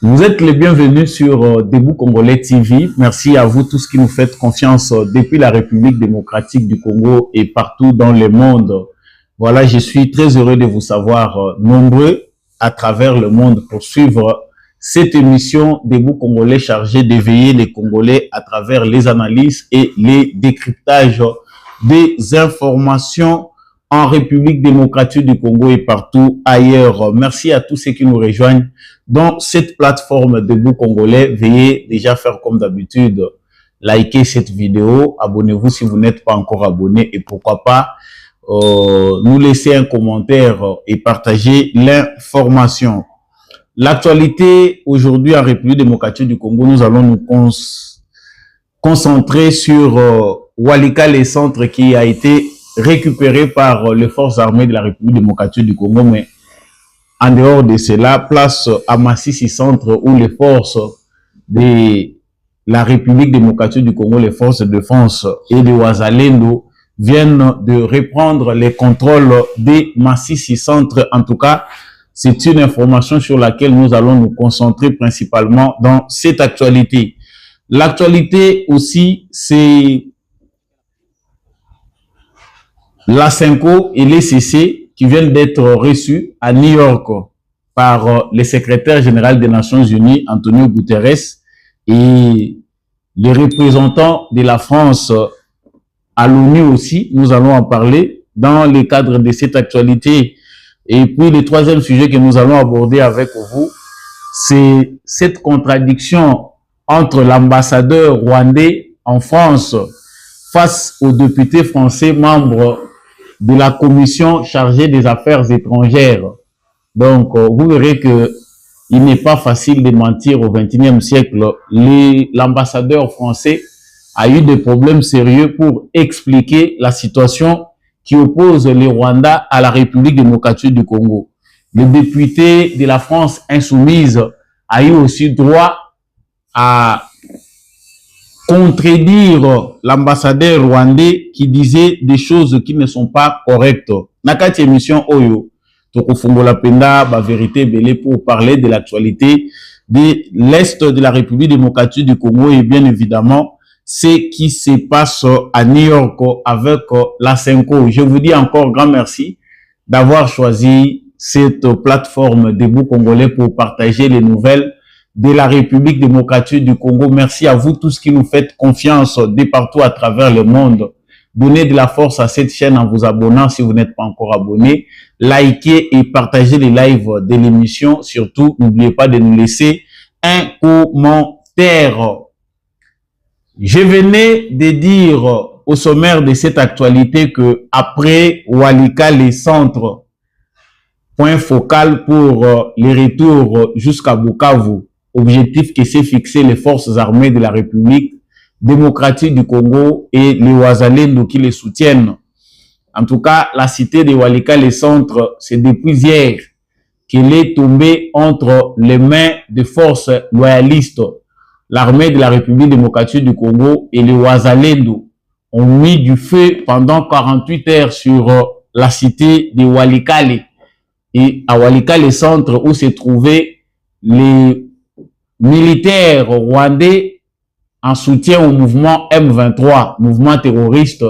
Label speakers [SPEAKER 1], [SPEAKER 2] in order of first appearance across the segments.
[SPEAKER 1] Vous êtes les bienvenus sur Debout Congolais TV. Merci à vous tous qui nous faites confiance depuis la République démocratique du Congo et partout dans le monde. Voilà, je suis très heureux de vous savoir nombreux à travers le monde pour suivre cette émission Debout Congolais chargée d'éveiller les Congolais à travers les analyses et les décryptages des informations en République démocratique du Congo et partout ailleurs. Merci à tous ceux qui nous rejoignent dans cette plateforme Debout Congolais. Veuillez déjà faire comme d'habitude, liker cette vidéo, abonnez-vous si vous n'êtes pas encore abonné et pourquoi pas nous laisser un commentaire et partager l'information. L'actualité aujourd'hui en République démocratique du Congo, nous allons nous concentrer sur Walikale Centre qui a été récupéré par les forces armées de la République démocratique du Congo, mais en dehors de cela, place à Masisi Centre où les forces de la République démocratique du Congo, les forces de défense et de Wazalendo viennent de reprendre les contrôles des Masisi Centre. En tout cas, c'est une information sur laquelle nous allons nous concentrer principalement dans cette actualité. L'actualité aussi, c'est la Cinco et les CC qui viennent d'être reçus à New York par le secrétaire général des Nations Unies, Antonio Guterres, et les représentants de la France à l'ONU aussi. Nous allons en parler dans le cadre de cette actualité. Et puis le troisième sujet que nous allons aborder avec vous, c'est cette contradiction entre l'ambassadeur rwandais en France face aux députés français membres de la commission chargée des affaires étrangères. Donc, vous verrez que il n'est pas facile de mentir au XXIe siècle. L'ambassadeur français a eu des problèmes sérieux pour expliquer la situation qui oppose les Rwandais à la République démocratique du Congo. Le député de la France insoumise a eu aussi droit à contredire l'ambassadeur rwandais qui disait des choses qui ne sont pas correctes. Nakati émission Oyo, Tokofungola Penda, ba vérité belé pour parler de l'actualité de l'Est de la République démocratique du Congo et bien évidemment ce qui se passe à New York avec la Cinco. Je vous dis encore grand merci d'avoir choisi cette plateforme Debout Congolais pour partager les nouvelles de la République démocratique du Congo. Merci à vous tous qui nous faites confiance de partout à travers le monde. Donnez de la force à cette chaîne en vous abonnant si vous n'êtes pas encore abonné. Likez et partagez les lives de l'émission. Surtout, n'oubliez pas de nous laisser un commentaire. Je venais de dire au sommaire de cette actualité que après Walikale Centre, point focal pour les retours jusqu'à Bukavu, objectif qui s'est fixé les forces armées de la République démocratique du Congo et les Wazalendo qui les soutiennent. En tout cas, la cité de Walikale Centre, c'est depuis hier qu'elle est tombée entre les mains des forces loyalistes. L'armée de la République démocratique du Congo et les Wazalendo ont mis du feu pendant 48 heures sur la cité de Walikale. Et à Walikale Centre où se trouvaient les militaires rwandais en soutien au mouvement M23, mouvement terroriste,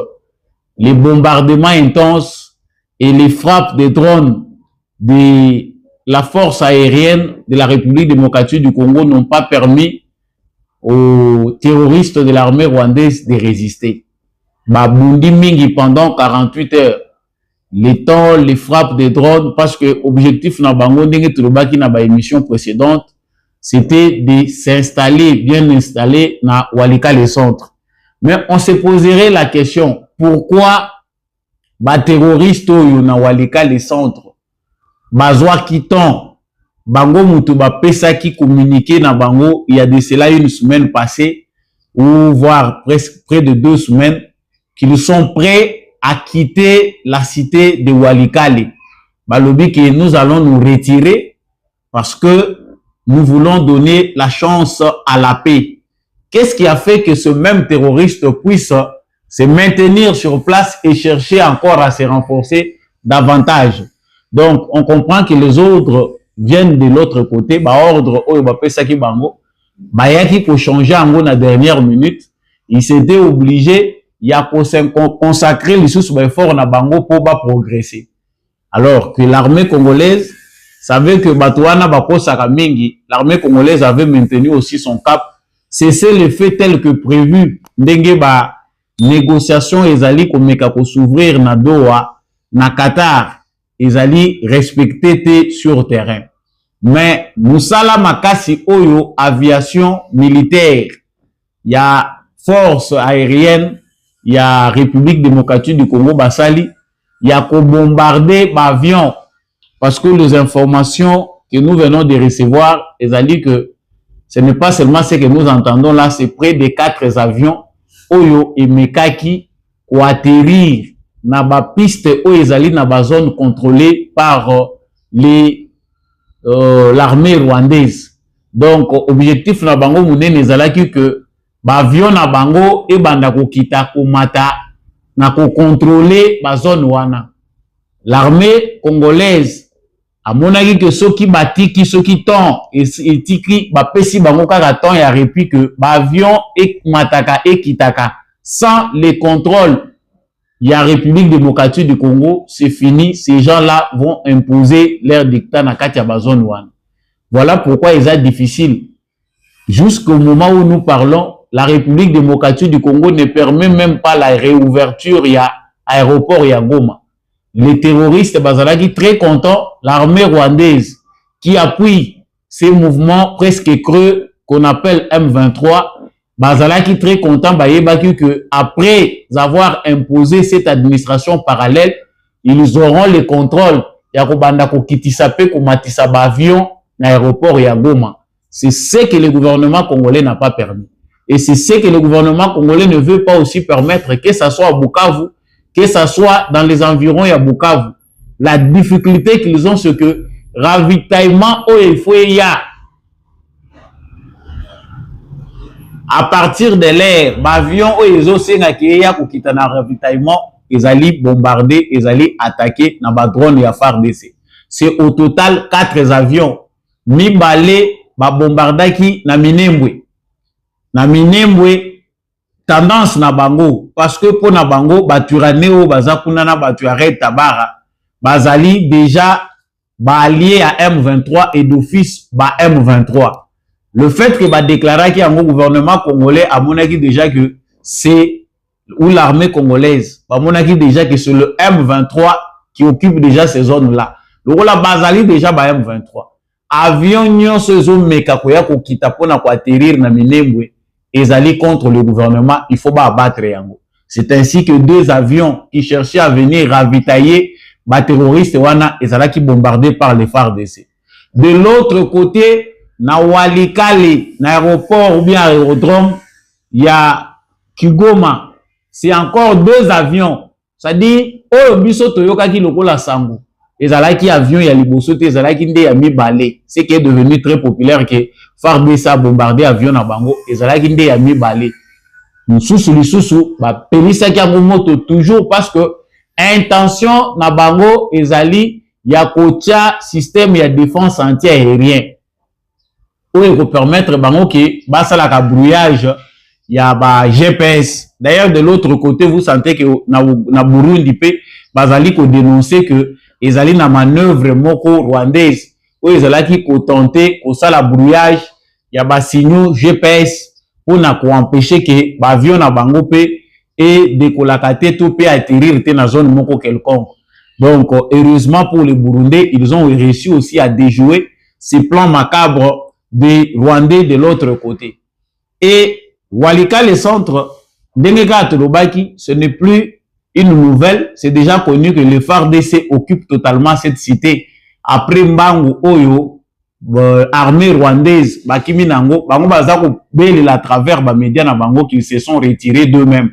[SPEAKER 1] les bombardements intenses et les frappes de drones de la force aérienne de la République démocratique du Congo n'ont pas permis aux terroristes de l'armée rwandaise de résister. Babundi mingi pendant 48 heures. Les temps, les frappes de drones, parce que objectif na bango ndenge tulobaki na ba émission précédente, c'était de s'installer, bien installé na Walikale Centre. Mais on se poserait la question, pourquoi ba terroristes oyo na Walikale Centre bazwa kiton bango mutu ba pesa qui communiquer na bango il y a de cela une semaine passée ou voire presque près de 2 semaines qu'ils sont prêts à quitter la cité de Walikale. Balobi que nous allons nous retirer parce que nous voulons donner la chance à la paix. Qu'est-ce qui a fait que ce même terroriste puisse se maintenir sur place et chercher encore à se renforcer davantage? Donc, on comprend que les autres viennent de l'autre côté, ordre oyo bapesaki bango, bayaki ko changer ango na dernière minute, ils s'étaient obligés ya consacrer les sous effort na bango pour progresser. Alors que l'armée congolaise savait que Batouana bakosaka mingi, l'armée congolaise avait maintenu aussi son cap. C'est le fait tel que prévu. Ndenge ba négociation ezali komeka ko s'ouvrir na Doha, na Qatar, ezali respecté sur terrain. Mais musala makasi oyo aviation militaire, ya force aérienne, ya République démocratique du Congo basali, ya ko bombarder avion parce que les informations que nous venons de recevoir, ezali que ce n'est pas seulement ce que nous entendons là, c'est près de 4 avions oyo et mekaki ko atterrir na ba piste oyo ezali na ba zone contrôlée par l'armée rwandaise. Donc objectif na bango munene ezalaki que ba avion na bango e banda ko kita ko mata na ko contrôler ba zone wana. L'armée congolaise amonaki que soki batiki soki ton etiki bapesi bango kaka ton ya répit que ba avion e mataka e kitaka sans les contrôles ya République démocratique du Congo, c'est fini. Ces gens-là vont imposer leur dictat na kati ya ba zone wana. Voilà pourquoi il est difficile. Jusqu'au moment où nous parlons, la République démocratique du Congo ne permet même pas la réouverture ya aéroport ya Goma. Les terroristes bazalaki très contents, l'armée rwandaise qui appuie ces mouvements presque creux qu'on appelle M23, bazalaki très content bayebaki que après avoir imposé cette administration parallèle, ils auront le contrôle ya kobanda ko kitisa pe ko matisa ba avion na aéroport ya Goma. C'est ce que le gouvernement congolais n'a pas permis. Et c'est ce que le gouvernement congolais ne veut pas aussi permettre, que ça soit à Bukavu, que ça soit dans les environs ya Bukavu. La difficulté qu'ils ont, c'est que ravitaillement où il faut y a à partir de l'air, l'avion où ils ont sénaki ya kokita na ravitaillement, ils allaient bombarder, ils allaient attaquer na ba drone ya FARDC. C'est au total 4 avions. Mibale ba bombardaki na Minembwe. Na Minembwe tendance na bango parce que pour na bango baturane o bazakuna na batuare tabara bazali déjà ba allié à M23 et d'office ba M23. Le fait que ba déclarer qu'il y a un gouvernement congolais a monaki déjà que c'est ou l'armée congolaise ba monaki déjà que c'est le M23 qui occupe déjà ces zones là. Le rôle bazali déjà ba M23. Avion nyonso zo meka ko ya ko kita pona ko atterrir na Minembwe. Ils allaient contre le gouvernement, il faut pas abattre yango. C'est ainsi que 2 avions qui cherchaient à venir ravitailler les terroristes wana ezala qui bombardés par les FARDC. De l'autre côté, na Walikale, na aéroport ou bien aérodrome, il y a Kigoma. C'est encore 2 avions. Ça dit, oh biso toyoka ki lokola sango. Ezala qui avion ya liboso te ezala ki nde ya mibale. C'est qui est devenu très populaire que FARDC a bombardé avion na bango ezala ki nde ya mibale. Mususu lisusu ba pelisa ki moto toujours parce que intention na bango ezali ya kotia système ya défense anti-aérien. Ou ko permettre bango ki basala ka brouillage ya ba GPS. D'ailleurs de l'autre côté vous sentez que na Burundi pe bazali ko dénoncer que ezali na manœuvre moko rwandaise où ezalaki ko tenter ko sala brouillage ya ba signaux GPS pour na ko empêcher que ba avion na bango pe et décollaka te tout pe atterrir te na zone moko quelconque. Donc heureusement pour les Burundais, ils ont réussi aussi à déjouer ces plans macabres des Rwandais de l'autre côté. Et Walikale centre Denega Tolobaki, ce n'est plus une nouvelle, c'est déjà connu que le FARDC occupe totalement cette cité. Après Mbangu Oyo, armée rwandaise, Bakimi Nango, Bango Bazako Bele à travers les médias na Bango qui se sont retirés d'eux-mêmes.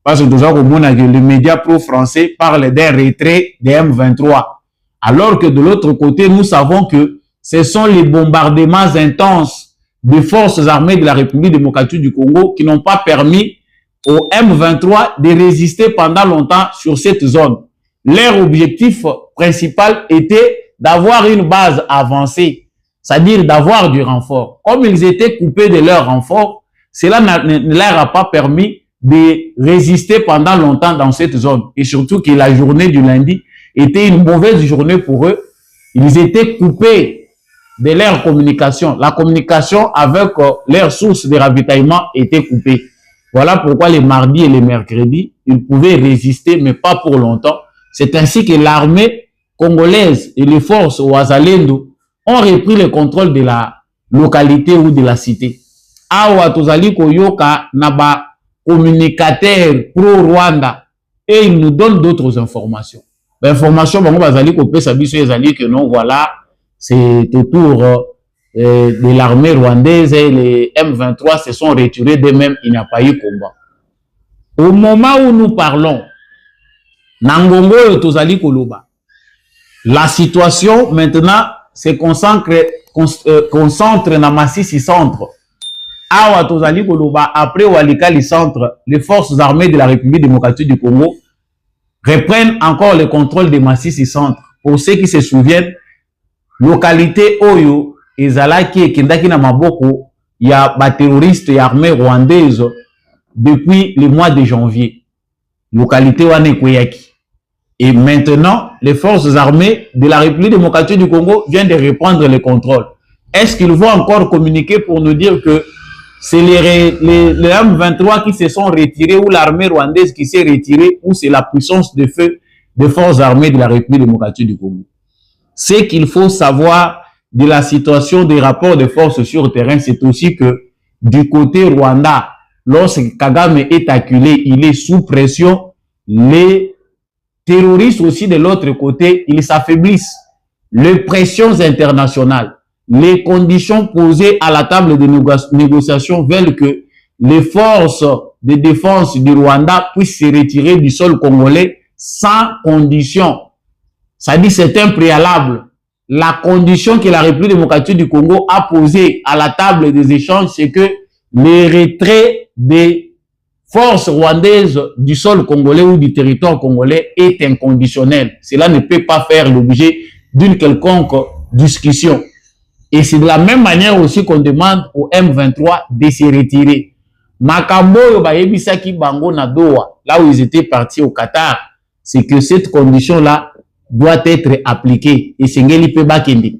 [SPEAKER 1] Parce que les médias pro-français parlent d'un retrait des M23. Alors que de l'autre côté, nous savons que ce sont les bombardements intenses des forces armées de la République démocratique du Congo qui n'ont pas permis au M23 de résister pendant longtemps sur cette zone. Leur objectif principal était d'avoir une base avancée, c'est-à-dire d'avoir du renfort. Comme ils étaient coupés de leur renfort, cela ne leur a pas permis de résister pendant longtemps dans cette zone. Et surtout que la journée du lundi était une mauvaise journée pour eux. Ils étaient coupés de leur communication. La communication avec leurs sources de ravitaillement était coupée. Voilà pourquoi les mardis et les mercredis, ils pouvaient résister, mais pas pour longtemps. C'est ainsi que l'armée congolaise et les forces Wazalendo ont repris le contrôle de la localité ou de la cité. Awa tozali koyoka naba communicateur pro-Rwanda et ils nous donnent d'autres informations. L'information, bango bazali ko pesa biso ezali que non, voilà, c'est autour de l'armée rwandaise et les M23 se sont retirés d'eux-mêmes, il n'y a pas eu combat. Au moment où nous parlons, Nangongo et Tozali Koloba, la situation maintenant se concentre dans Massissi centre. Awa Tozali Koloba, après Walikali centre, les forces armées de la République démocratique du Congo reprennent encore le contrôle de Massissi centre. Pour ceux qui se souviennent, localité Oyo, ezalaki ekendaki na maboko ya ba terroristes et armée rwandaise depuis le mois de janvier. Localité wana ekweyaki. Et maintenant, les forces armées de la République démocratique du Congo viennent de reprendre le contrôle. Est-ce qu'ils vont encore communiquer pour nous dire que c'est les M23 qui se sont retirés ou l'armée rwandaise qui s'est retirée ou c'est la puissance de feu des forces armées de la République démocratique du Congo? Ce qu'il faut savoir de la situation des rapports de force sur le terrain, c'est aussi que du côté Rwanda, lorsque Kagame est acculé, il est sous pression, les terroristes aussi de l'autre côté, ils s'affaiblissent. Les pressions internationales, les conditions posées à la table de négociation veulent que les forces de défense du Rwanda puissent se retirer du sol congolais sans condition. Ça dit c'est un préalable. La condition que la République démocratique du Congo a posée à la table des échanges, c'est que les retraits des forces rwandaises du sol congolais ou du territoire congolais est inconditionnel. Cela ne peut pas faire l'objet d'une quelconque discussion. Et c'est de la même manière aussi qu'on demande au M23 de se retirer. Makambo bayebisaki bango na Doha, là où ils étaient partis au Qatar, c'est que cette condition-là doit être appliquée. Et Sengeli peut bakende.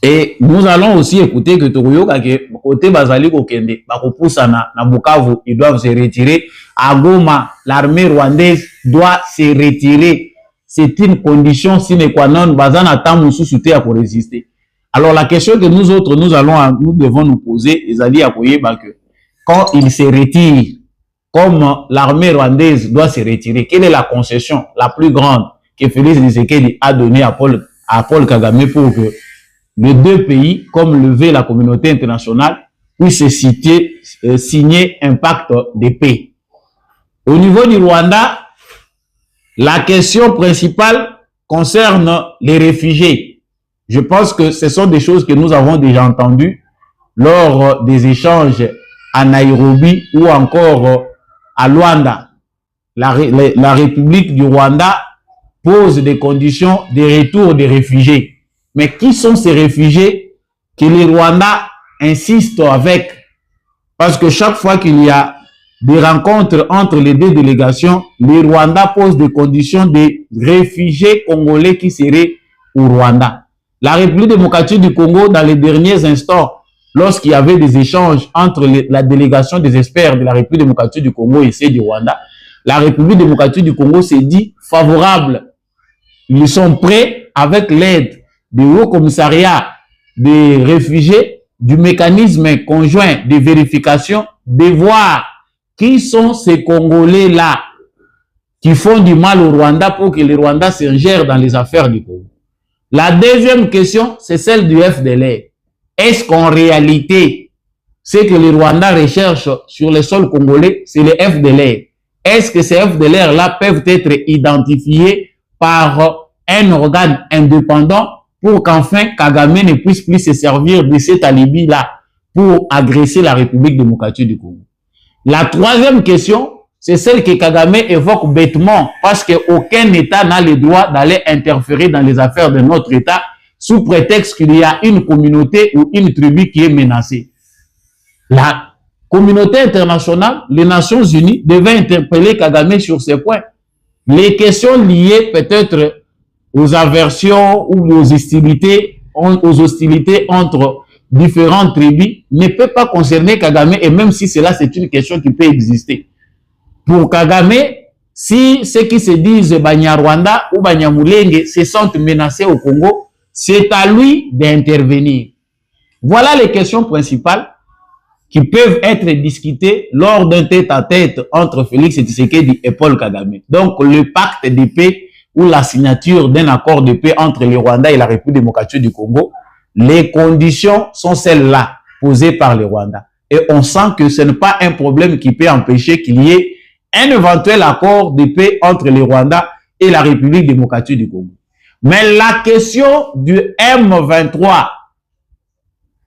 [SPEAKER 1] Et nous allons aussi écouter que Tokoyoka ke côté Bazali Kokende, Bakopoussa na Bukavu, ils doivent se retirer. À Goma, l'armée rwandaise doit se retirer. C'est une condition sine qua non. Bazana tamu sous-souté à pour résister. Alors la question que nous autres, nous devons nous poser, Ezali Akoyeba que quand ils se retirent, comme l'armée rwandaise doit se retirer, quelle est la concession la plus grande que Félix Tshisekedi a donnée à Paul Kagame pour que les deux pays, comme lever la communauté internationale, puissent signer un pacte de paix? Au niveau du Rwanda, la question principale concerne les réfugiés. Je pense que ce sont des choses que nous avons déjà entendues lors des échanges à Nairobi ou encore à Luanda. La République du Rwanda pose des conditions de retour des réfugiés. Mais qui sont ces réfugiés que les Rwandais insistent avec? Parce que chaque fois qu'il y a des rencontres entre les deux délégations, les Rwandais posent des conditions de réfugiés congolais qui seraient au Rwanda. La République démocratique du Congo, dans les derniers instants, lorsqu'il y avait des échanges entre la délégation des experts de la République démocratique du Congo et celle du Rwanda, la République démocratique du Congo s'est dit favorable. Ils sont prêts, avec l'aide du Haut Commissariat des réfugiés, du mécanisme conjoint de vérification, de voir qui sont ces Congolais-là qui font du mal au Rwanda pour que le Rwanda s'ingère dans les affaires du Congo. La deuxième question, c'est celle du FDLR. Est-ce qu'en réalité, ce que les Rwandais recherchent sur le sol congolais, c'est les FDLR? Est-ce que ces FDLR-là peuvent être identifiés par un organe indépendant pour qu'enfin Kagame ne puisse plus se servir de cet alibi-là pour agresser la République démocratique du Congo? La troisième question, c'est celle que Kagame évoque bêtement, parce qu'aucun État n'a le droit d'aller interférer dans les affaires de notre État sous prétexte qu'il y a une communauté ou une tribu qui est menacée. La communauté internationale, les Nations Unies, devaient interpeller Kagame sur ces points. Les questions liées peut-être aux aversions ou aux hostilités entre différentes tribus ne peuvent pas concerner Kagame, et même si cela c'est une question qui peut exister. Pour Kagame, si ceux qui se disent Banyarwanda ou Banyamulenge se sentent menacés au Congo, c'est à lui d'intervenir. Voilà les questions principales qui peuvent être discutées lors d'un tête-à-tête entre Félix Tshisekedi et Paul Kagame. Donc le pacte de paix ou la signature d'un accord de paix entre le Rwanda et la République démocratique du Congo, les conditions sont celles-là posées par le Rwanda. Et on sent que ce n'est pas un problème qui peut empêcher qu'il y ait un éventuel accord de paix entre le Rwanda et la République démocratique du Congo. Mais la question du M23,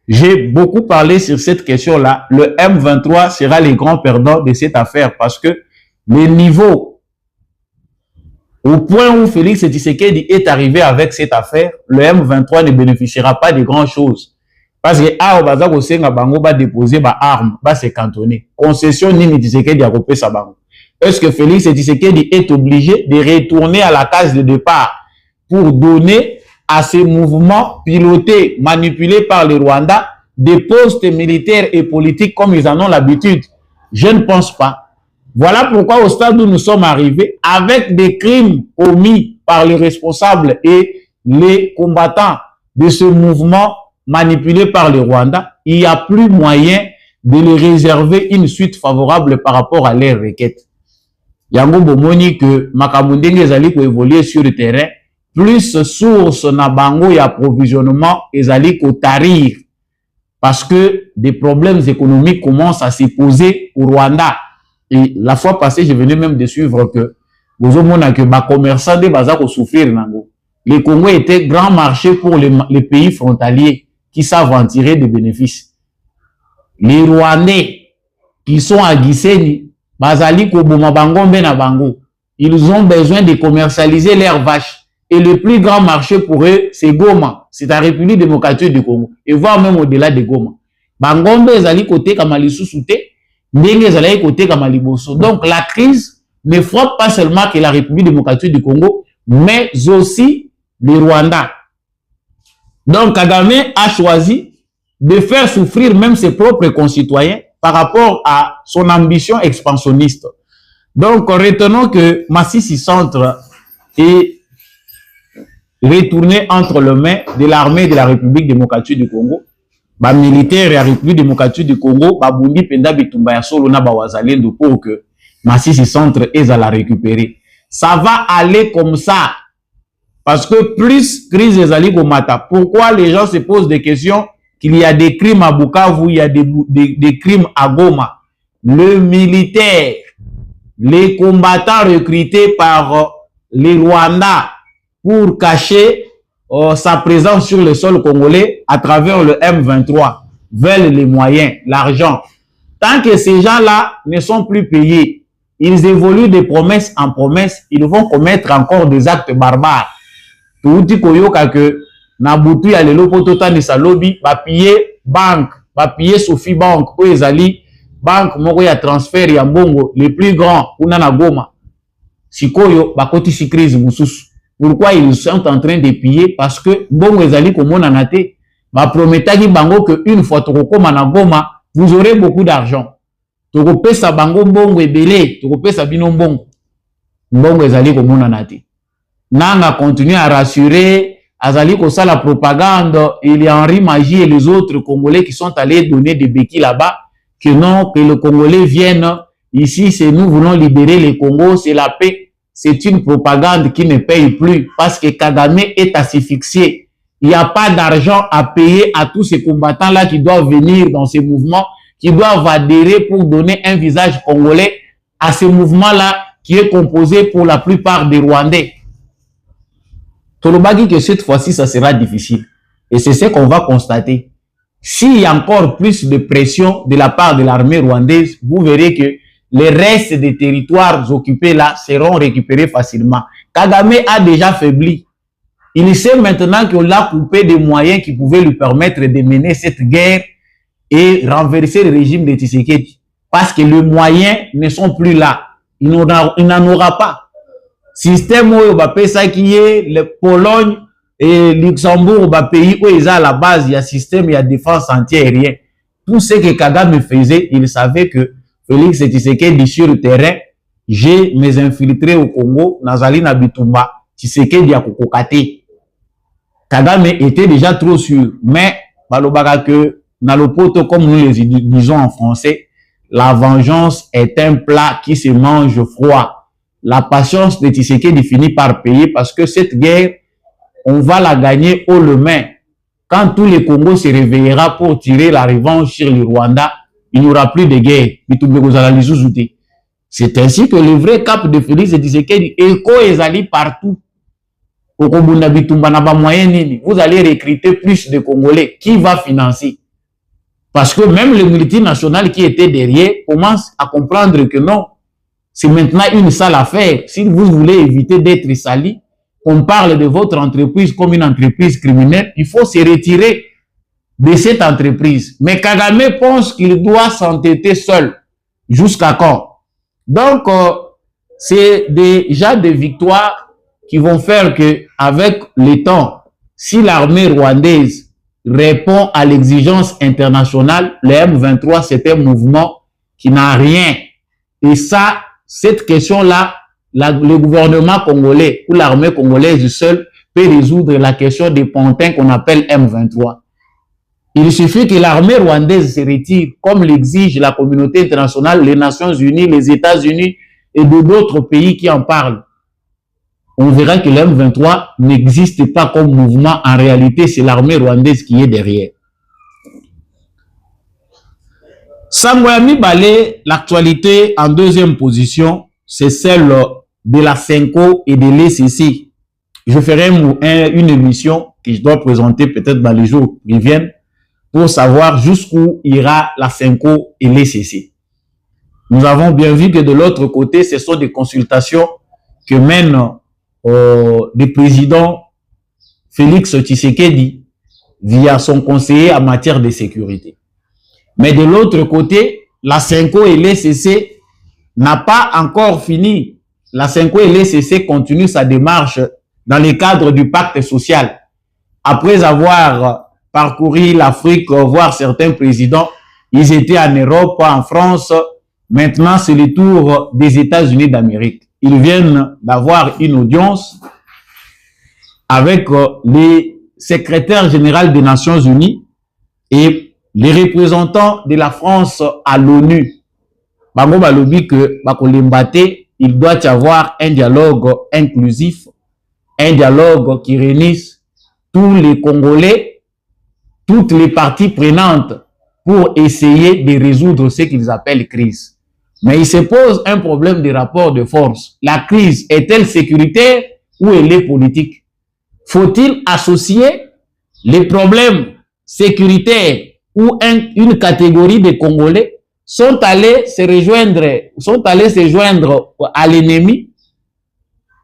[SPEAKER 1] j'ai beaucoup parlé sur cette question-là. Le M23 sera le grand perdant de cette affaire parce que le niveau, au point où Félix Tshisekedi est arrivé avec cette affaire, le M23 ne bénéficiera pas de grand chose. Parce que Baza Kosenga Bango va déposer ba arme, va se cantonner. Concession Nini Tshisekedi a coupé sa bango. Est-ce que Félix Tshisekedi est obligé de retourner à la case de départ pour donner à ces mouvements pilotés, manipulés par le Rwanda, des postes militaires et politiques comme ils en ont l'habitude? Je ne pense pas. Voilà pourquoi au stade où nous sommes arrivés, avec des crimes commis par les responsables et les combattants de ce mouvement manipulé par le Rwanda, il n'y a plus moyen de les réserver une suite favorable par rapport à leurs requêtes. Yango bomoni que Makamundenge ezali ko évoluer sur le terrain, plus source na bango et approvisionnement ezali ko tarir, parce que des problèmes économiques commencent à se poser au Rwanda. Et la fois passée, je venais même de suivre que vous avez que les commerçants de Baza ko souffrir nango. Le Congo était grand marché pour les pays frontaliers qui savent en tirer des bénéfices. Les Rwandais qui sont à Gisenyi, Bazali Koboma Bangombe na Bango, ils ont besoin de commercialiser leurs vaches. Et le plus grand marché pour eux, c'est Goma. C'est la République démocratique du Congo. Et voire même au-delà de Goma. Bangombe ezali côté Kamali Sousoute, Ndenge ezali côté Kamali Bosso. Donc la crise ne frappe pas seulement que la République démocratique du Congo, mais aussi les Rwandais. Donc Kagame a choisi de faire souffrir même ses propres concitoyens par rapport à son ambition expansionniste. Donc, retenons que Masisi Centre est retourné entre les mains de l'armée de la République démocratique du Congo. Les militaires de la République démocratique du Congo, Babundi Penda Bitumba ya Solo na Bawazalendo pour que Masisi Centre ait à la récupérer. Ça va aller comme ça. Parce que plus crise ezali komata, pourquoi les gens se posent des questions qu'il y a des crimes à Bukavu, il y a des crimes à Goma. Le militaire, les combattants recrutés par les Rwandais pour cacher sa présence sur le sol congolais à travers le M23 veulent les moyens, l'argent. Tant que ces gens-là ne sont plus payés, ils évoluent de promesse en promesse, ils vont commettre encore des actes barbares. Tout dit que Nabutu ya lelo potota ni salobi ba piller banque, ba piller Sophie Bank, ou ezali banque moko ya transfert ya mbongo le plus grand kuna na Goma. Sikoyo ba koti si crise mususu. Pourquoi ils sont en train de piller? Parce que mbongo ezali komona na te. Ba prometaki bango que une fois tokokoma na Goma, vous aurez beaucoup d'argent. Tokopesa bango mbongo ebele, tokopesa bino mbongo. Mbongo ezali komona na te. Nanga continue à rassurer. Azali Kosa la propagande, il y a Henri Magie et les autres Congolais qui sont allés donner des béquilles là-bas, que non, que le Congolais vienne ici, c'est nous voulons libérer le Congo, c'est la paix. C'est une propagande qui ne paye plus parce que Kagame est asphyxié. Il n'y a pas d'argent à payer à tous ces combattants-là qui doivent venir dans ces mouvements, qui doivent adhérer pour donner un visage congolais à ce mouvement-là qui est composé pour la plupart des Rwandais. Tolobagi que cette fois-ci, ça sera difficile. Et c'est ce qu'on va constater. S'il y a encore plus de pression de la part de l'armée rwandaise, vous verrez que les restes des territoires occupés là seront récupérés facilement. Kagame a déjà faibli. Il sait maintenant qu'on l'a coupé des moyens qui pouvaient lui permettre de mener cette guerre et renverser le régime de Tshisekedi. Parce que les moyens ne sont plus là. Il n'en aura pas. Système où il va payer ça qui est, le Pologne et Luxembourg, pays où ils ont à la base, il y a système, il y a défense anti-aérienne. Tout ce que Kagame faisait, il savait que Félix Tshisekedi sur le terrain, j'ai mes infiltrés au Congo, Nazali Nabitumba, Tshisekedi a kokokate. Kagame était déjà trop sûr, mais balobaka que dans le poto, comme nous les disons en français, la vengeance est un plat qui se mange froid. La patience de Tshisekedi finit par payer parce que cette guerre, on va la gagner haut le main. Quand tout le Congo se réveillera pour tirer la revanche sur le Rwanda, il n'y aura plus de guerre. C'est ainsi que le vrai cap de Félix Tshisekedi est allé partout. Vous allez recruter plus de Congolais. Qui va financer? Parce que même les multinationales qui étaient derrière commencent à comprendre que non, c'est maintenant une sale affaire. Si vous voulez éviter d'être sali, on parle de votre entreprise comme une entreprise criminelle, il faut se retirer de cette entreprise. Mais Kagame pense qu'il doit s'entêter seul. Jusqu'à quand? Donc, c'est déjà des victoires qui vont faire que, avec le temps, si l'armée rwandaise répond à l'exigence internationale, le M23, c'est un mouvement qui n'a rien. Et ça, cette question-là, le gouvernement congolais ou l'armée congolaise seule peut résoudre la question des pantins qu'on appelle M23. Il suffit que l'armée rwandaise se retire, comme l'exige la communauté internationale, les Nations Unies, les États-Unis et d'autres pays qui en parlent. On verra que l'M23 n'existe pas comme mouvement. En réalité, c'est l'armée rwandaise qui est derrière. Sangwami Balé, l'actualité en deuxième position, c'est celle de la CENCO et de l'ECC. Je ferai une émission que je dois présenter peut-être dans les jours qui viennent pour savoir jusqu'où ira la CENCO et l'ECC. Nous avons bien vu que de l'autre côté, ce sont des consultations que mènent le président Félix Tshisekedi via son conseiller en matière de sécurité. Mais de l'autre côté, la CENCO et l'ECC n'a pas encore fini. La CENCO et l'ECC continuent sa démarche dans le cadre du pacte social. Après avoir parcouru l'Afrique, voir certains présidents, ils étaient en Europe, en France. Maintenant, c'est le tour des États-Unis d'Amérique. Ils viennent d'avoir une audience avec les secrétaires généraux des Nations Unies et les représentants de la France à l'ONU. Bango balobi que il doit y avoir un dialogue inclusif, un dialogue qui réunisse tous les Congolais, toutes les parties prenantes pour essayer de résoudre ce qu'ils appellent crise. Mais il se pose un problème de rapport de force. La crise est-elle sécuritaire ou elle est politique? Faut-il associer les problèmes sécuritaires où une catégorie de Congolais sont allés se joindre à l'ennemi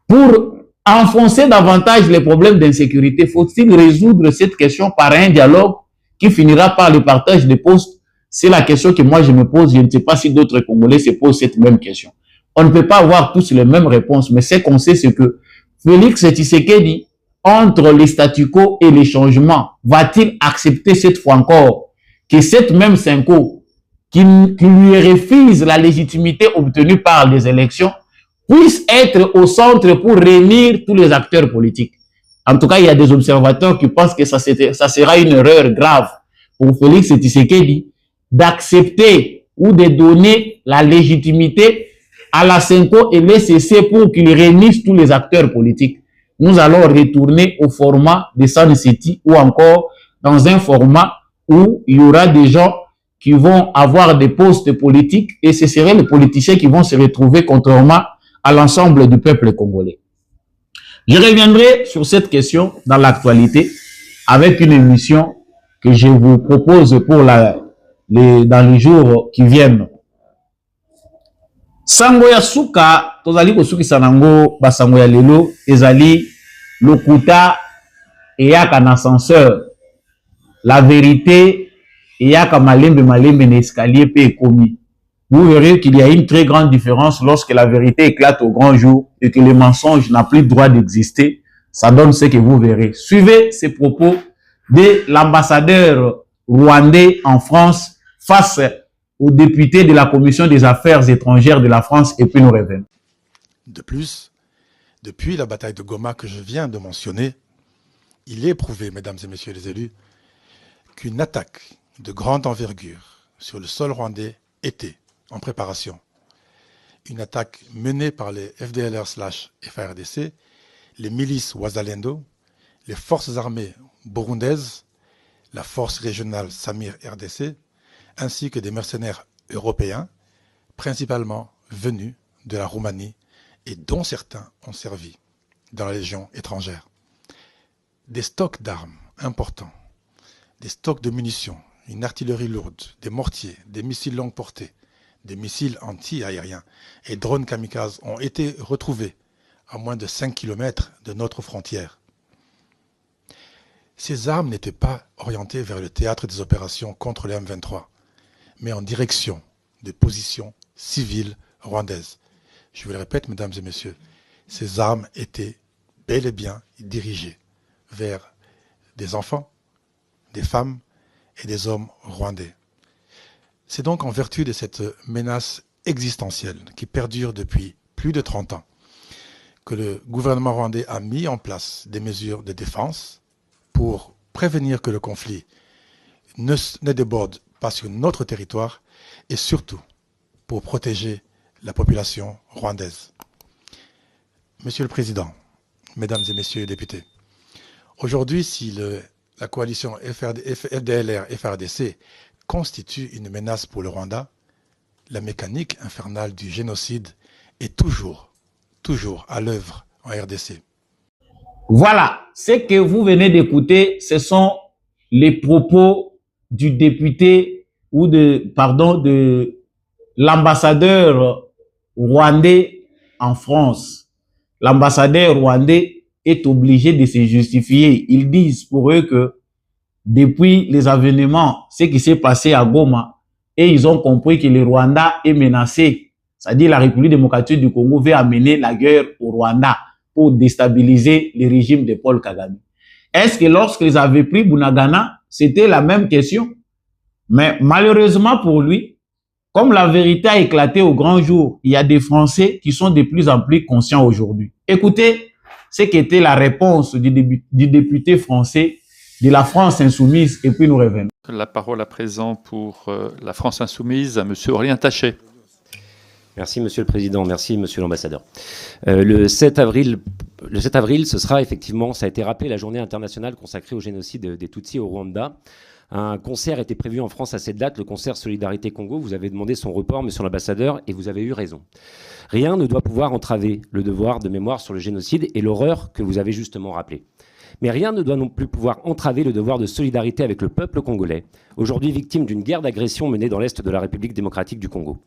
[SPEAKER 1] pour enfoncer davantage les problèmes d'insécurité? Faut-il résoudre cette question par un dialogue qui finira par le partage des postes? C'est la question que moi je me pose. Je ne sais pas si d'autres Congolais se posent cette même question. On ne peut pas avoir tous les mêmes réponses, mais ce qu'on sait, c'est que Félix Tshisekedi, entre les statu quo et les changements, va-t-il accepter cette fois encore que cette même CENCO qui lui refuse la légitimité obtenue par les élections puisse être au centre pour réunir tous les acteurs politiques? En tout cas, il y a des observateurs qui pensent que ça sera une erreur grave pour Félix Tshisekedi d'accepter ou de donner la légitimité à la CENCO et l'ECC pour qu'ils réunissent tous les acteurs politiques. Nous allons retourner au format de Sun City ou encore dans un format où il y aura des gens qui vont avoir des postes politiques et ce seraient les politiciens qui vont se retrouver contrairement à l'ensemble du peuple congolais. Je reviendrai sur cette question dans l'actualité avec une émission que je vous propose pour dans les jours qui viennent. sango ya suka tozali kosukisa nango basango ya lelo ezali lokuta eyaka na ascenseur, la vérité eyaka malembe malembe na escalier pe ekomi. Vous verrez qu'il y a une très grande différence lorsque la vérité éclate au grand jour et que le mensonge n'a plus le droit d'exister. Ça donne ce que vous verrez. Suivez ces propos de l'ambassadeur rwandais en France face aux députés de la Commission des Affaires étrangères de la France, et puis nous revenons.
[SPEAKER 2] De plus, depuis la bataille de Goma que je viens de mentionner, il est prouvé, mesdames et messieurs les élus, qu'une attaque de grande envergure sur le sol rwandais était en préparation. Une attaque menée par les FDLR/FARDC, les milices Wazalendo, les forces armées burundaises, la force régionale Samir RDC, ainsi que des mercenaires européens, principalement venus de la Roumanie et dont certains ont servi dans la Légion étrangère. Des stocks d'armes importants, des stocks de munitions, une artillerie lourde, des mortiers, des missiles longue portée, des missiles anti-aériens et drones kamikazes ont été retrouvés à moins de 5 km de notre frontière. Ces armes n'étaient pas orientées vers le théâtre des opérations contre les M23, mais en direction des positions civiles rwandaises. Je vous le répète, mesdames et messieurs, ces armes étaient bel et bien dirigées vers des enfants, des femmes et des hommes rwandais. C'est donc en vertu de cette menace existentielle qui perdure depuis plus de 30 ans que le gouvernement rwandais a mis en place des mesures de défense pour prévenir que le conflit ne déborde pas sur notre territoire et surtout pour protéger la population rwandaise. Monsieur le Président, Mesdames et Messieurs les députés, aujourd'hui, si la coalition FDLR-FRDC constitue une menace pour le Rwanda, la mécanique infernale du génocide est toujours à l'œuvre en RDC.
[SPEAKER 1] Voilà, ce que vous venez d'écouter, ce sont les propos du député ou de l'ambassadeur rwandais en France. L'ambassadeur rwandais est obligé de se justifier. Ils disent pour eux que depuis les événements, ce qui s'est passé à Goma, et ils ont compris que le Rwanda est menacé. C'est-à-dire la République démocratique du Congo veut amener la guerre au Rwanda pour déstabiliser le régime de Paul Kagame. Est-ce que lorsqu'ils avaient pris Bunagana, c'était la même question? Mais malheureusement pour lui, comme la vérité a éclaté au grand jour, il y a des Français qui sont de plus en plus conscients aujourd'hui. Écoutez ce qu'était la réponse du député français de la France insoumise, et puis nous revenons.
[SPEAKER 3] La parole à présent pour la France insoumise à M. Aurélien Taché.
[SPEAKER 4] Merci Monsieur le Président, merci Monsieur l'Ambassadeur. Le 7 avril, ce sera effectivement, ça a été rappelé, la journée internationale consacrée au génocide des Tutsis au Rwanda. Un concert était prévu en France à cette date, le concert Solidarité Congo. Vous avez demandé son report, Monsieur l'Ambassadeur, et vous avez eu raison. Rien ne doit pouvoir entraver le devoir de mémoire sur le génocide et l'horreur que vous avez justement rappelé. Mais rien ne doit non plus pouvoir entraver le devoir de solidarité avec le peuple congolais, aujourd'hui victime d'une guerre d'agression menée dans l'est de la République démocratique du Congo.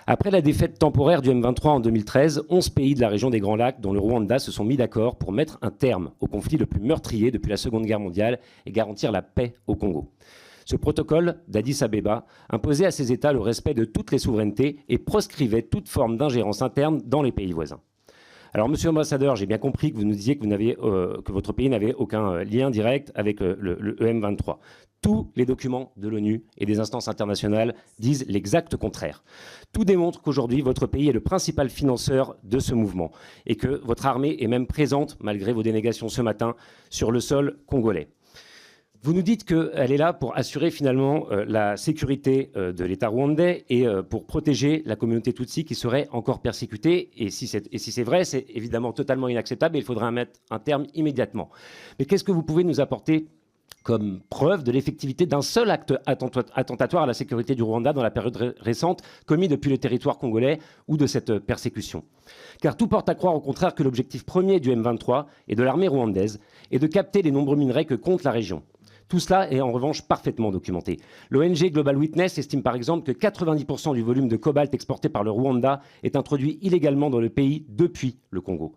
[SPEAKER 4] Après la défaite temporaire du M23 en 2013, 11 pays de la région des Grands Lacs, dont le Rwanda, se sont mis d'accord pour mettre un terme au conflit le plus meurtrier depuis la Seconde Guerre mondiale et garantir la paix au Congo. Ce protocole d'Addis Abeba imposait à ces États le respect de toutes les souverainetés et proscrivait toute forme d'ingérence interne dans les pays voisins. Alors, Monsieur l'Ambassadeur, j'ai bien compris que vous nous disiez que votre pays n'avait aucun lien direct avec le M23. Tous les documents de l'ONU et des instances internationales disent l'exact contraire. Tout démontre qu'aujourd'hui, votre pays est le principal financeur de ce mouvement et que votre armée est même présente, malgré vos dénégations ce matin, sur le sol congolais. Vous nous dites qu'elle est là pour assurer finalement la sécurité de l'État rwandais et pour protéger la communauté Tutsi qui serait encore persécutée. Et si c'est vrai, c'est évidemment totalement inacceptable et il faudrait mettre un terme immédiatement. Mais qu'est-ce que vous pouvez nous apporter comme preuve de l'effectivité d'un seul acte attentatoire à la sécurité du Rwanda dans la période récente commis depuis le territoire congolais ou de cette persécution? Car tout porte à croire au contraire que l'objectif premier du M23 et de l'armée rwandaise est de capter les nombreux minerais que compte la région. Tout cela est en revanche parfaitement documenté. L'ONG Global Witness estime par exemple que 90% du volume de cobalt exporté par le Rwanda est introduit illégalement dans le pays depuis le Congo.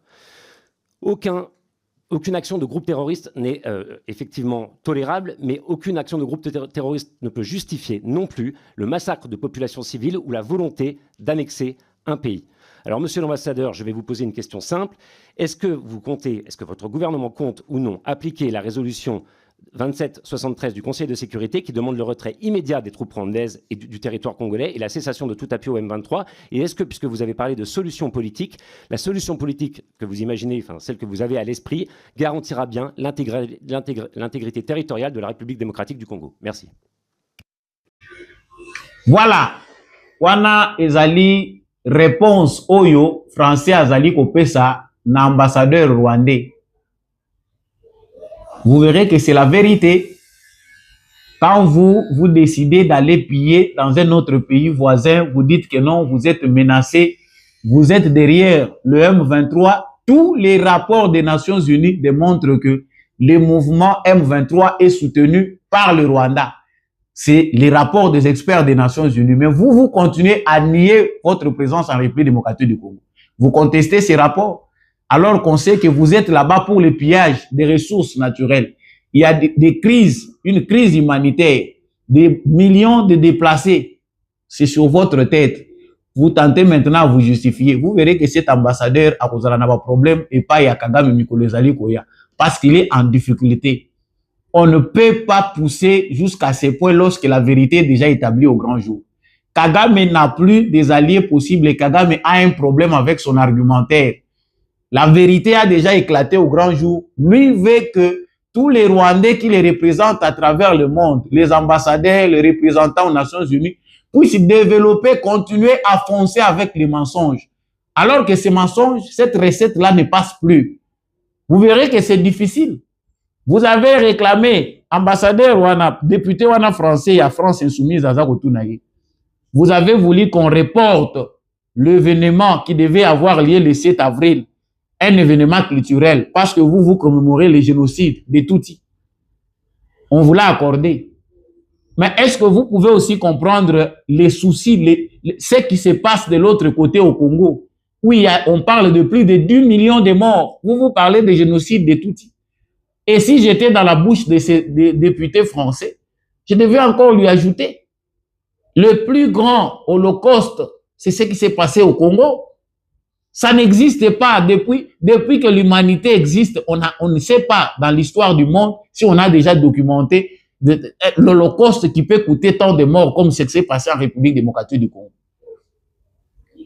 [SPEAKER 4] Aucune action de groupe terroriste n'est effectivement tolérable, mais aucune action de groupe terroriste ne peut justifier non plus le massacre de populations civiles ou la volonté d'annexer un pays. Alors, monsieur l'ambassadeur, je vais vous poser une question simple. Est-ce que votre gouvernement compte ou non appliquer la résolution 2773 du Conseil de sécurité qui demande le retrait immédiat des troupes rwandaises et du territoire congolais et la cessation de tout appui au M23? Et est-ce que, puisque vous avez parlé de solution politique, la solution politique que vous imaginez, enfin celle que vous avez à l'esprit, garantira bien l'intégrité territoriale de la République démocratique du Congo? Merci.
[SPEAKER 1] Voilà. Wana ezali réponse oyo français azali kopesa na ambassadeur rwandais. Vous verrez que c'est la vérité. Quand vous décidez d'aller piller dans un autre pays voisin, vous dites que non, vous êtes menacé, vous êtes derrière le M23. Tous les rapports des Nations Unies démontrent que le mouvement M23 est soutenu par le Rwanda. C'est les rapports des experts des Nations Unies. Mais vous continuez à nier votre présence en République démocratique du Congo. Vous contestez ces rapports, alors qu'on sait que vous êtes là-bas pour le pillage des ressources naturelles. Il y a des crises, une crise humanitaire, des millions de déplacés. C'est sur votre tête. Vous tentez maintenant à vous justifier. Vous verrez que cet ambassadeur a causé un problème et pas Yakagame Mikolezali Koya. Parce qu'il est en difficulté. On ne peut pas pousser jusqu'à ce point lorsque la vérité est déjà établie au grand jour. Kagame n'a plus des alliés possibles et Kagame a un problème avec son argumentaire. La vérité a déjà éclaté au grand jour. Lui veut que tous les Rwandais qui les représentent à travers le monde, les ambassadeurs, les représentants aux Nations Unies, puissent développer, continuer à foncer avec les mensonges. Alors que ces mensonges, cette recette-là ne passe plus. Vous verrez que c'est difficile. Vous avez réclamé, ambassadeur Wana, député Wana français à France Insoumise à Zagotunaye. Vous avez voulu qu'on reporte l'événement qui devait avoir lieu le 7 avril. Un événement culturel, parce que vous commémorez le génocide de Tutsi. On vous l'a accordé. Mais est-ce que vous pouvez aussi comprendre les soucis, ce qui se passe de l'autre côté au Congo, où on parle de plus de 10 millions de morts. Vous parlez de génocide de Tutsi. Et si j'étais dans la bouche de ces députés français, je devais encore lui ajouter. Le plus grand holocauste, c'est ce qui s'est passé au Congo. Ça n'existe pas depuis que l'humanité existe. On ne sait pas dans l'histoire du monde si on a déjà documenté l'Holocauste qui peut coûter tant de morts comme ce qui s'est passé en République démocratique du Congo.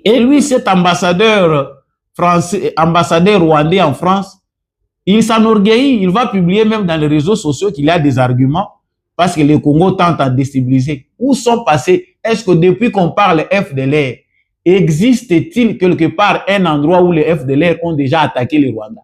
[SPEAKER 1] Et lui, cet ambassadeur français, ambassadeur rwandais en France, il s'enorgueillit, il va publier même dans les réseaux sociaux qu'il a des arguments parce que le Congo tente à déstabiliser. Où sont passés? Est-ce que depuis qu'on parle FDLR, existe-t-il quelque part un endroit où les FDLR ont déjà attaqué le Rwanda?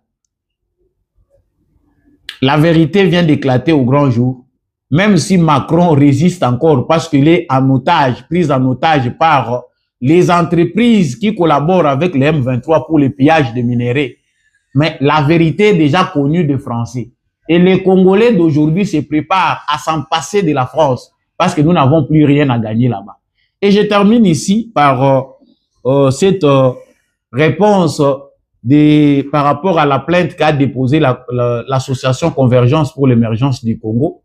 [SPEAKER 1] La vérité vient d'éclater au grand jour, même si Macron résiste encore parce qu'il est en otage, pris en otage par les entreprises qui collaborent avec les M23 pour le pillage des minéraux. Mais la vérité est déjà connue des Français. Et les Congolais d'aujourd'hui se préparent à s'en passer de la France parce que nous n'avons plus rien à gagner là-bas. Et je termine ici par cette réponse par rapport à la plainte qu'a déposée l'association Convergence pour l'émergence du Congo.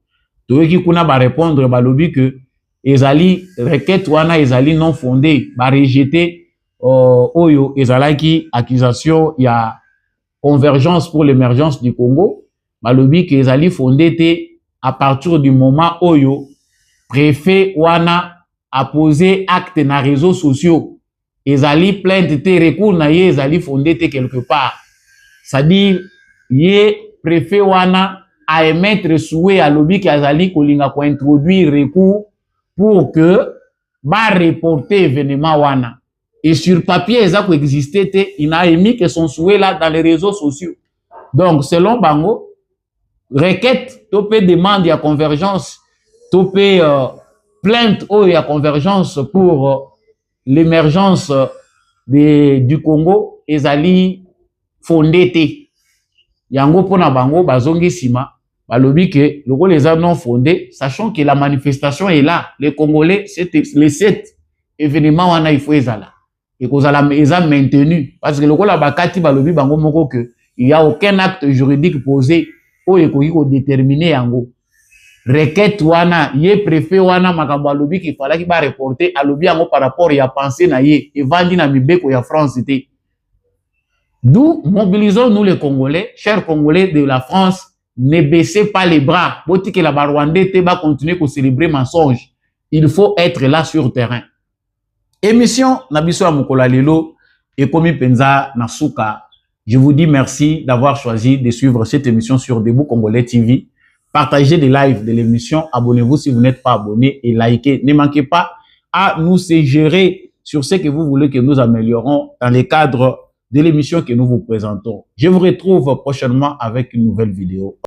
[SPEAKER 1] Tout qui kuna va répondre balobi que ezali requête wana ezali non fondée, va rejeter oyo ezalaki accusation ya Convergence pour l'émergence du Congo, balobi que ezali fondée à partir du moment oyo préfet wana a posé acte na réseaux sociaux. Ezali plainte te recours na ye ezali fondé te quelque part. C'est-à-dire, ye préfet wana a émettre souhait à lobby ki azali kolinga ko introduire recours pour que ba reporter événement wana. Et sur papier, eza ko exister te, il a émis que son souhait là dans les réseaux sociaux. Donc, selon Bango, requête, topé demande à Convergence, topé plainte ou à Convergence pour l'émergence du Congo, ezali fondé te. Yango pona bango bazongi sima, balobi que le rôle les a non fondé, sachant que la manifestation est là. Les Congolais, les 7 événements wana il faut ezala. Et qu'on a maintenu. Parce que le rôle la bakati balobi bango moko que il y a aucun acte juridique posé pour déterminer yango. Requête wana, ye préfet wana makambo alobi qu'il fallait qu'il va reporter alobi yango par rapport ya pensée na ye et vandi na mibeko ya France c'était. D'où mobilisons nous les Congolais, chers Congolais de la France, ne baissez pas les bras. Boti que la Rwandais va continuer à célébrer mensonge. Il faut être là sur terrain. Émission Nabiso ya Mokolo Lelo et Komi Penza Nasuka. Je vous dis merci d'avoir choisi de suivre cette émission sur Debout Congolais TV. Partagez des lives de l'émission, abonnez-vous si vous n'êtes pas abonné et likez. Ne manquez pas à nous suggérer sur ce que vous voulez que nous améliorons dans les cadres de l'émission que nous vous présentons. Je vous retrouve prochainement avec une nouvelle vidéo.